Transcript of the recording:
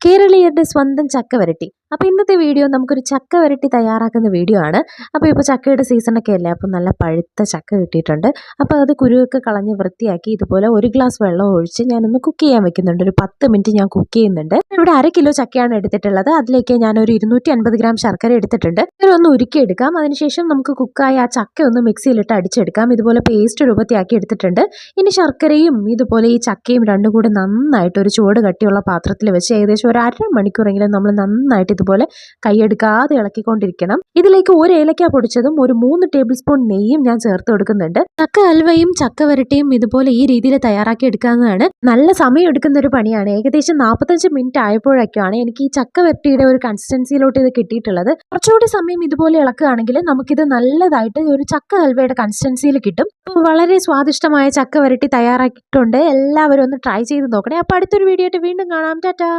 കേരളീയരുടെ സ്വന്തം ചക്ക വരട്ടി. അപ്പോൾ ഇന്നത്തെ വീഡിയോ നമുക്കൊരു ചക്ക വരട്ടി തയ്യാറാക്കുന്ന വീഡിയോ ആണ്. അപ്പോൾ ഇപ്പോൾ ചക്കയുടെ സീസണൊക്കെ അല്ലേ, അപ്പോൾ നല്ല പഴുത്ത ചക്ക കിട്ടിയിട്ടുണ്ട്. അപ്പോൾ അത് കുരുവൊക്കെ കളഞ്ഞ് വൃത്തിയാക്കി ഇതുപോലെ 1 ഗ്ലാസ് വെള്ളം ഒഴിച്ച് ഞാനൊന്ന് കുക്ക് ചെയ്യാൻ വെക്കുന്നുണ്ട്. ഒരു 10 മിനിറ്റ് ഞാൻ കുക്ക് ചെയ്യുന്നുണ്ട്. ഇവിടെ 1/2 കിലോ ചക്കയാണ് എടുത്തിട്ടുള്ളത്. അതിലേക്ക് ഞാനൊരു 250 ഗ്രാം ശർക്കര എടുത്തിട്ടുണ്ട്. ഇതൊന്ന് ഉരുക്കിയെടുക്കാം. അതിനുശേഷം നമുക്ക് കുക്കായി ആ ചക്ക ഒന്ന് മിക്സിയിലിട്ട് അടിച്ചെടുക്കാം. ഇതുപോലെ പേസ്റ്റ് രൂപത്തിലാക്കി എടുത്തിട്ടുണ്ട്. ഇനി ശർക്കരയും ഇതുപോലെ ഈ ചക്കയും രണ്ടും കൂടി നന്നായിട്ട് ഒരു ചുവട് കട്ടിയുള്ള പാത്രത്തിൽ വെച്ച് ഏകദേശം ഒരു അരമണിക്കൂറെങ്കിലും നമ്മൾ നന്നായിട്ട് ഇതുപോലെ കൈയെടുക്കാതെ ഇളക്കിക്കൊണ്ടിരിക്കണം. ഇതിലേക്ക് 1 ഏലക്ക പൊടിച്ചതും ഒരു 3 ടേബിൾ സ്പൂൺ നെയ്യും ഞാൻ ചേർത്ത് കൊടുക്കുന്നുണ്ട്. ചക്ക ഹൽവയും ചക്ക വരട്ടിയും ഇതുപോലെ ഈ രീതിയിൽ തയ്യാറാക്കി എടുക്കാവുന്നതാണ്. നല്ല സമയം എടുക്കുന്ന ഒരു പണിയാണ്. ഏകദേശം 45 മിനിറ്റ് ആയപ്പോഴൊക്കെയാണ് എനിക്ക് ഈ ചക്ക വരട്ടിയുടെ ഒരു കൺസിസ്റ്റൻസിയിലോട്ട് ഇത് കിട്ടിയിട്ടുള്ളത്. കുറച്ചുകൂടി സമയം ഇതുപോലെ ഇളക്കുകയാണെങ്കിൽ നമുക്കിത് നല്ലതായിട്ട് ഒരു ചക്ക ഹൽവയുടെ കൺസിസ്റ്റൻസിയിൽ കിട്ടും. വളരെ സ്വാദിഷ്ടമായ ചക്ക വരട്ടി തയ്യാറാക്കിയിട്ടുണ്ട്. എല്ലാവരും ഒന്ന് ട്രൈ ചെയ്ത് നോക്കണേ. അപ്പോൾ അടുത്തൊരു വീഡിയോ ആയിട്ട് വീണ്ടും കാണാം. ടാറ്റാ.